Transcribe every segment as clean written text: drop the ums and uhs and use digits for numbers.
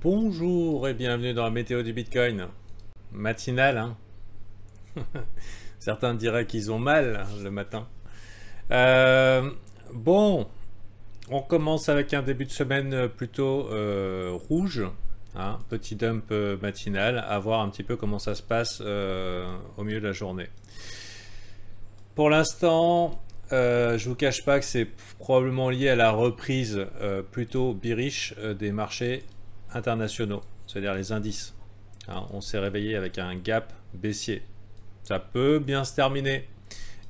Bonjour et bienvenue dans la météo du Bitcoin. Matinale, hein. Certains diraient qu'ils ont mal le matin. Euh, bon, on commence avec un début de semaine plutôt rouge. Hein, petit dump matinal, à voir un petit peu comment ça se passe au milieu de la journée. Pour l'instant, je vous cache pas que c'est probablement lié à la reprise plutôt bearish des marchés internationaux, c'est-à-dire les indices. Hein, on s'est réveillé avec un gap baissier. Ça peut bien se terminer,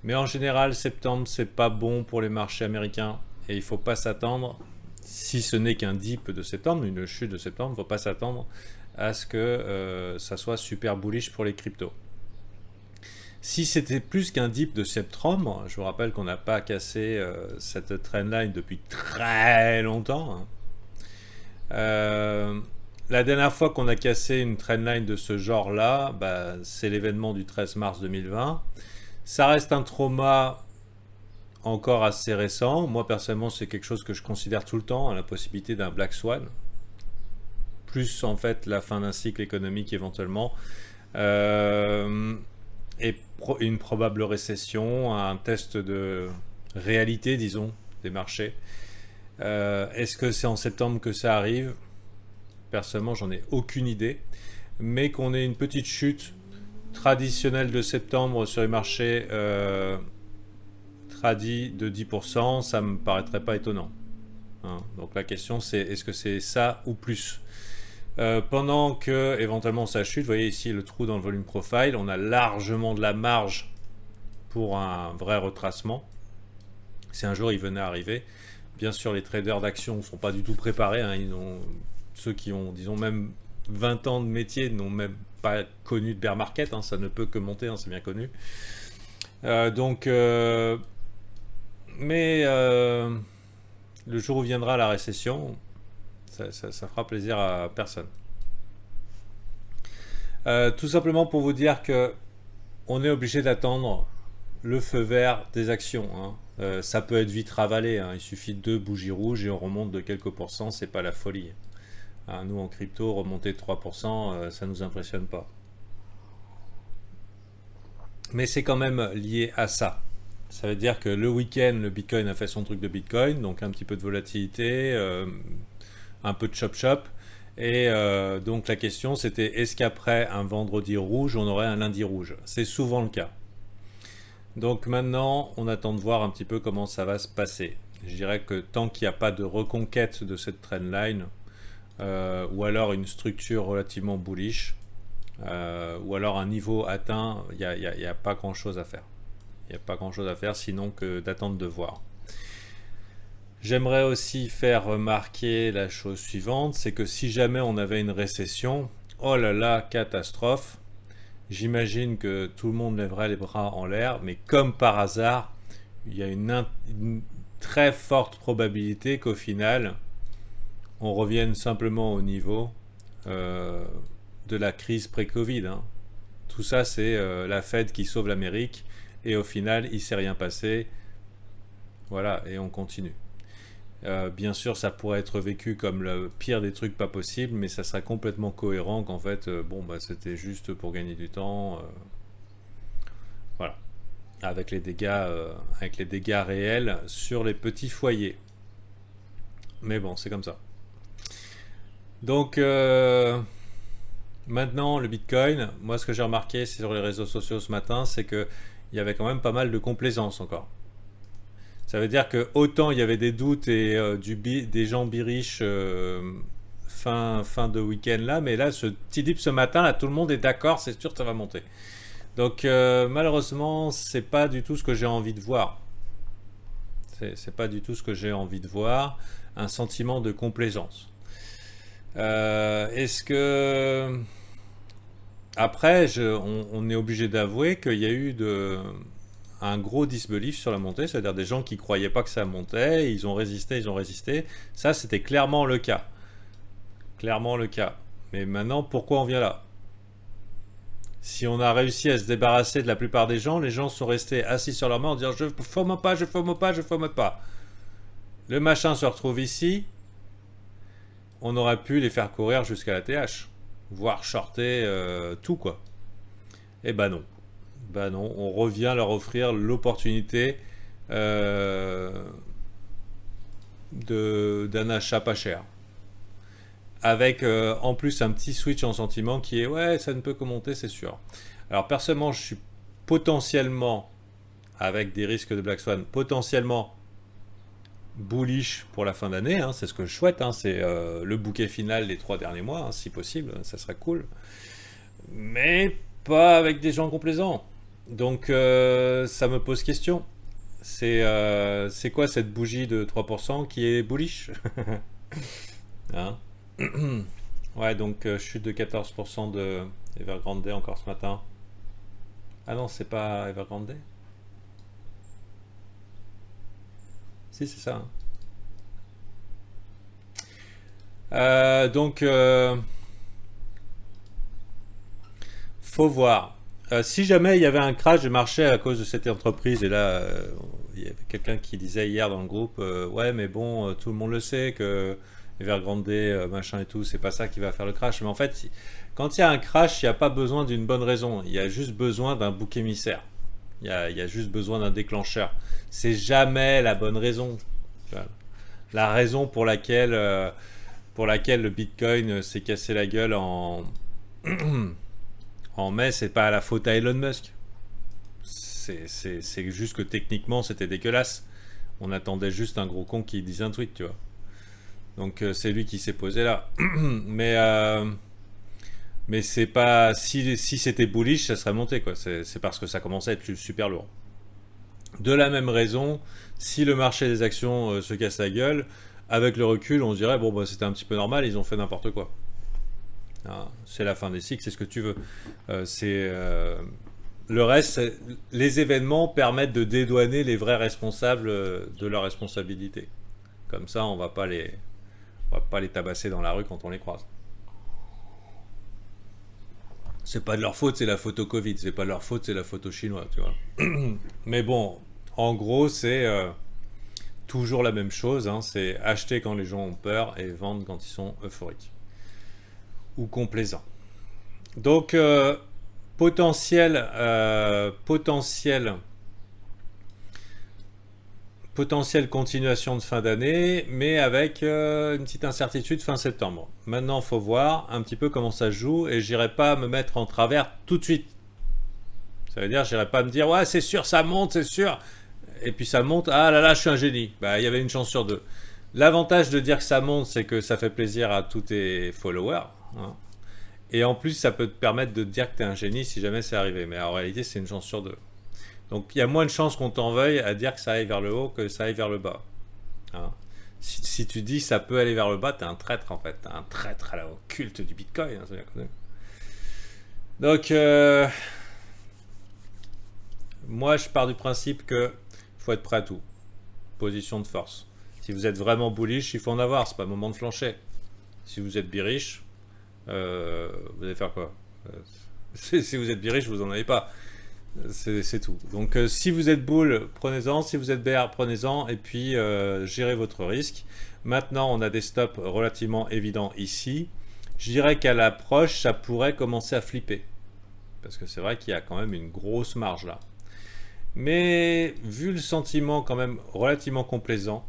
mais en général, septembre, c'est pas bon pour les marchés américains et il faut pas s'attendre, si ce n'est qu'un dip de septembre, une chute de septembre, il faut pas s'attendre à ce que ça soit super bullish pour les cryptos. Si c'était plus qu'un dip de septembre, je vous rappelle qu'on n'a pas cassé cette trendline depuis très longtemps. Hein. La dernière fois qu'on a cassé une trendline de ce genre-là, bah, c'est l'événement du 13 mars 2020. Ça reste un trauma encore assez récent. Moi, personnellement, c'est quelque chose que je considère tout le temps, la possibilité d'un Black Swan. Plus, en fait, la fin d'un cycle économique éventuellement. Et une probable récession, un test de réalité, disons, des marchés. Est-ce que c'est en septembre que ça arrive? Personnellement, j'en ai aucune idée. Mais qu'on ait une petite chute traditionnelle de septembre sur les marchés tradis de 10%, ça me paraîtrait pas étonnant. Hein, donc la question c'est, est-ce que c'est ça ou plus? Pendant que éventuellement ça chute, vous voyez ici le trou dans le volume profile, on a largement de la marge pour un vrai retracement. Si un jour il venait à arriver, bien sûr les traders d'actions ne sont pas du tout préparés. Hein, ceux qui ont, disons, même 20 ans de métier n'ont même pas connu de bear market. Hein, ça ne peut que monter, hein, c'est bien connu. Mais le jour où viendra la récession, ça fera plaisir à personne. Tout simplement pour vous dire que on est obligé d'attendre le feu vert des actions. Hein. Ça peut être vite ravalé. Hein. Il suffit de 2 bougies rouges et on remonte de quelques pourcents. C'est pas la folie. Hein, nous en crypto, remonter de 3%, ça nous impressionne pas. Mais c'est quand même lié à ça. Ça veut dire que le week-end, le Bitcoin a fait son truc de Bitcoin, donc un petit peu de volatilité, un peu de chop-chop. Et donc la question c'était, est-ce qu'après un vendredi rouge, on aurait un lundi rouge? C'est souvent le cas. Donc maintenant, on attend de voir un petit peu comment ça va se passer. Je dirais que tant qu'il n'y a pas de reconquête de cette trendline, ou alors une structure relativement bullish, ou alors un niveau atteint, il n'y a pas grand-chose à faire. Il n'y a pas grand-chose à faire sinon que d'attendre de voir. J'aimerais aussi faire remarquer la chose suivante, c'est que si jamais on avait une récession, oh là là, catastrophe, j'imagine que tout le monde lèverait les bras en l'air, mais comme par hasard, il y a une très forte probabilité qu'au final, on revienne simplement au niveau de la crise pré-Covid. Hein. Tout ça, c'est la Fed qui sauve l'Amérique, et au final, il ne s'est rien passé. Voilà, et on continue. Bien sûr, ça pourrait être vécu comme le pire des trucs pas possible, mais ça serait complètement cohérent qu'en fait, bon, bah, c'était juste pour gagner du temps. Voilà, avec les dégâts réels sur les petits foyers. Mais bon, c'est comme ça. Donc, maintenant, le Bitcoin, moi, ce que j'ai remarqué sur les réseaux sociaux ce matin, c'est que il y avait quand même pas mal de complaisance encore. Ça veut dire que autant il y avait des doutes et des gens bearish fin de week-end là, mais là, ce petit dip ce matin, là, tout le monde est d'accord, c'est sûr que ça va monter. Donc malheureusement, c'est pas du tout ce que j'ai envie de voir. C'est pas du tout ce que j'ai envie de voir, un sentiment de complaisance. Est-ce que... Après, on est obligé d'avouer qu'il y a eu un gros disbelief sur la montée, c'est-à-dire des gens qui ne croyaient pas que ça montait, ils ont résisté. Ça, c'était clairement le cas. Clairement le cas. Mais maintenant, pourquoi on vient là? Si on a réussi à se débarrasser de la plupart des gens, les gens sont restés assis sur leurs mains en disant « je ne forme pas ». Le machin se retrouve ici. on aurait pu les faire courir jusqu'à la TH, voire shorter tout quoi. Et bah non. Bah non, on revient leur offrir l'opportunité d'un achat pas cher. Avec en plus un petit switch en sentiment qui est ouais, ça ne peut que monter, c'est sûr. Alors personnellement, je suis potentiellement, avec des risques de Black Swan, potentiellement bullish pour la fin d'année, hein, c'est ce que je souhaite, hein, c'est le bouquet final des 3 derniers mois, hein, si possible, ça serait cool. Mais pas avec des gens complaisants. Donc ça me pose question. C'est quoi cette bougie de 3% qui est bullish? Hein? Ouais, donc chute de 14% de Evergrande encore ce matin. Ah non, c'est pas Evergrande? Si, c'est ça. Hein. Donc, faut voir. Si jamais il y avait un crash du marché à cause de cette entreprise, et là, il y avait quelqu'un qui disait hier dans le groupe, ouais, mais bon, tout le monde le sait que Evergrande, machin et tout, c'est pas ça qui va faire le crash. Mais en fait, quand il y a un crash, il n'y a pas besoin d'une bonne raison. Il y a juste besoin d'un bouc émissaire. Il y a juste besoin d'un déclencheur. C'est jamais la bonne raison. La raison pour laquelle le Bitcoin s'est cassé la gueule en mai, c'est pas la faute à Elon Musk. C'est juste que techniquement, c'était dégueulasse. On attendait juste un gros con qui dise un tweet, tu vois. Donc c'est lui qui s'est posé là. Mais c'est pas... Si c'était bullish, ça serait monté, quoi. C'est parce que ça commençait à être super lourd. De la même raison, si le marché des actions se casse la gueule, avec le recul, on se dirait, bon, bah, c'était un petit peu normal, ils ont fait n'importe quoi. Ah, c'est la fin des cycles, c'est ce que tu veux. Le reste, les événements permettent de dédouaner les vrais responsables de leur responsabilité. Comme ça, on va pas les tabasser dans la rue quand on les croise. C'est pas de leur faute, c'est la faute au Covid. C'est pas de leur faute, c'est la faute aux Chinois, tu vois. Mais bon, en gros, c'est toujours la même chose. Hein, c'est acheter quand les gens ont peur et vendre quand ils sont euphoriques ou complaisants. Donc, potentielle continuation de fin d'année, mais avec une petite incertitude fin septembre. Maintenant, il faut voir un petit peu comment ça se joue et j'irai pas me mettre en travers tout de suite. Ça veut dire, j'irai pas me dire, ouais, c'est sûr, ça monte, c'est sûr. Et puis ça monte, ah là là, je suis un génie. Bah, il y avait une chance sur deux. L'avantage de dire que ça monte, c'est que ça fait plaisir à tous tes followers. Hein. Et en plus, ça peut te permettre de te dire que tu es un génie si jamais c'est arrivé. Mais en réalité, c'est une chance sur deux. Donc il y a moins de chances qu'on t'en veuille à dire que ça aille vers le haut que ça aille vers le bas. Hein. Si tu dis ça peut aller vers le bas, t'es un traître en fait. T'es un traître au culte du Bitcoin. Hein, c'est bien connu. Donc moi je pars du principe que faut être prêt à tout. Position de force. Si vous êtes vraiment bullish, il faut en avoir. C'est pas le moment de flancher. Si vous êtes bearish, vous allez faire quoi? Si vous êtes bearish, vous en avez pas. C'est tout. Donc si vous êtes bull, prenez-en. Si vous êtes bear, prenez-en. Et puis gérez votre risque. Maintenant, on a des stops relativement évidents ici. Je dirais qu'à l'approche, ça pourrait commencer à flipper. Parce que c'est vrai qu'il y a quand même une grosse marge là. Mais vu le sentiment quand même relativement complaisant,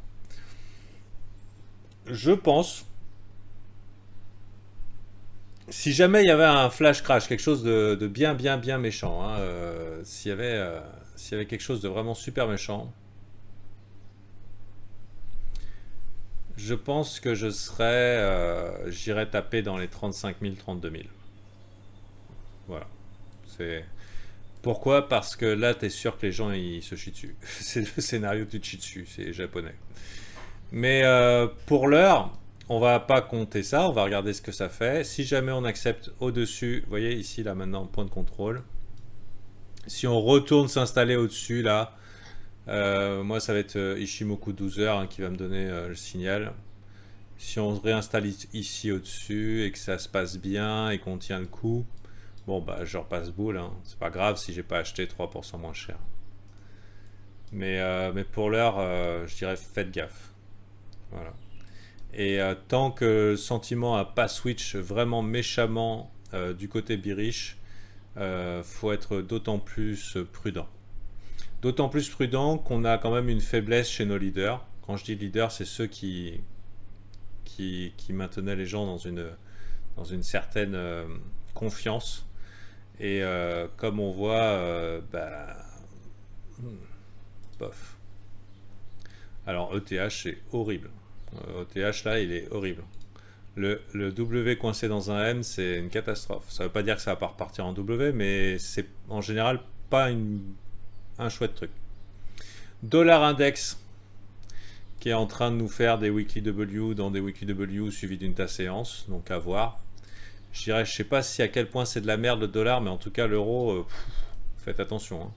je pense... Si jamais il y avait un flash crash, quelque chose de bien méchant, hein, s'il y avait quelque chose de vraiment super méchant, je pense que j'irais taper dans les 35 000, 32 000. Voilà. Pourquoi? Parce que là, tu es sûr que les gens ils se chient dessus. C'est le scénario que tu te chies dessus, c'est japonais. Mais pour l'heure... On va pas compter ça, on va regarder ce que ça fait. Si jamais on accepte au-dessus, vous voyez ici, là maintenant, point de contrôle. Si on retourne s'installer au-dessus, là, moi ça va être Ishimoku 12 heures hein, qui va me donner le signal. Si on se réinstalle ici au-dessus et que ça se passe bien et qu'on tient le coup, bon bah je repasse boule, hein. C'est pas grave si j'ai pas acheté 3% moins cher. Mais pour l'heure, je dirais faites gaffe. Voilà. Et tant que le sentiment n'a pas switch vraiment méchamment du côté bearish, faut être d'autant plus prudent. D'autant plus prudent qu'on a quand même une faiblesse chez nos leaders. Quand je dis leaders, c'est ceux qui maintenaient les gens dans une certaine confiance. Et comme on voit, bof. Alors ETH, c'est horrible. ETH, là, il est horrible. Le W coincé dans un M, c'est une catastrophe. Ça ne veut pas dire que ça va pas repartir en W, mais c'est en général pas un chouette truc. Dollar index, qui est en train de nous faire des weekly W dans des weekly W suivis d'une tasse séance, donc à voir. Je dirais, je sais pas si à quel point c'est de la merde le dollar, mais en tout cas l'euro, faites attention.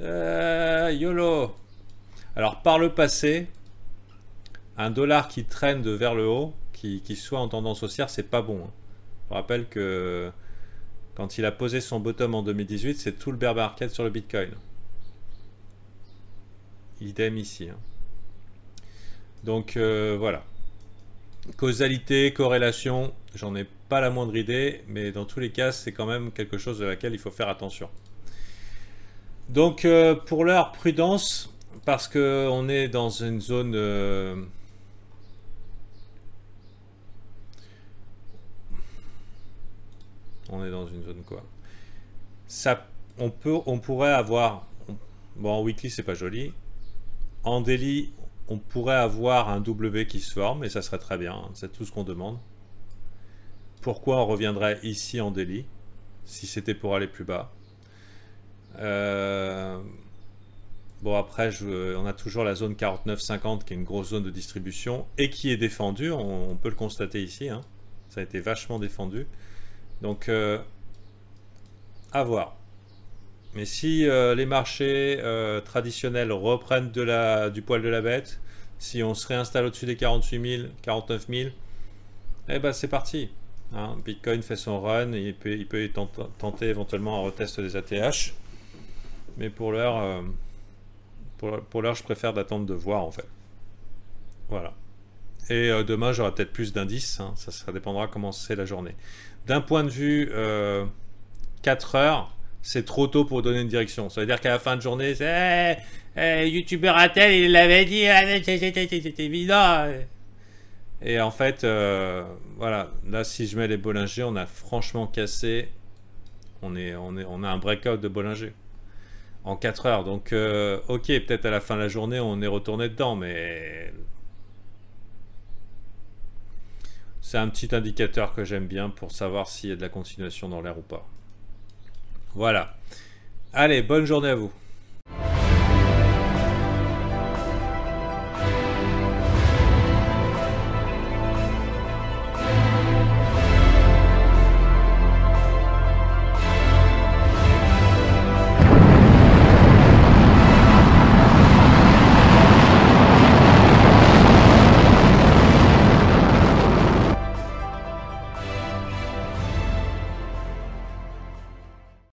Hein. YOLO. Alors par le passé, un dollar qui traîne de vers le haut, qui soit en tendance haussière, c'est pas bon. Hein. Je rappelle que quand il a posé son bottom en 2018, c'est tout le bear market sur le Bitcoin. Idem ici. Hein. Donc voilà. Causalité, corrélation, j'en ai pas la moindre idée, mais dans tous les cas, c'est quand même quelque chose de laquelle il faut faire attention. Donc pour l'heure, prudence, parce qu'on est dans une zone... on est dans une zone quoi? Ça, on pourrait avoir... Bon, en weekly, c'est pas joli. En daily, on pourrait avoir un W qui se forme, et ça serait très bien. Hein, c'est tout ce qu'on demande. Pourquoi on reviendrait ici en daily, si c'était pour aller plus bas? Bon, après, on a toujours la zone 49-50 qui est une grosse zone de distribution et qui est défendue. On peut le constater ici. Hein. Ça a été vachement défendu. Donc, à voir. Mais si les marchés traditionnels reprennent du poil de la bête, si on se réinstalle au-dessus des 48 000, 49 000, eh ben c'est parti. Hein. Bitcoin fait son run, et il peut tenter éventuellement un retest des ATH. Mais pour l'heure, je préfère d'attendre de voir en fait. Voilà. Et demain, j'aurai peut-être plus d'indices. Hein. Ça dépendra comment c'est la journée. D'un point de vue 4 heures, c'est trop tôt pour donner une direction. Ça veut dire qu'à la fin de journée, c'est youtubeur Attel, il l'avait dit, c'est évident. Et en fait, voilà, là, si je mets les Bollinger, on a franchement cassé. On a un breakout de Bollinger en 4 heures. Donc, ok, peut-être à la fin de la journée, on est retourné dedans, mais c'est un petit indicateur que j'aime bien pour savoir s'il y a de la continuation dans l'air ou pas. Voilà. Allez, bonne journée à vous.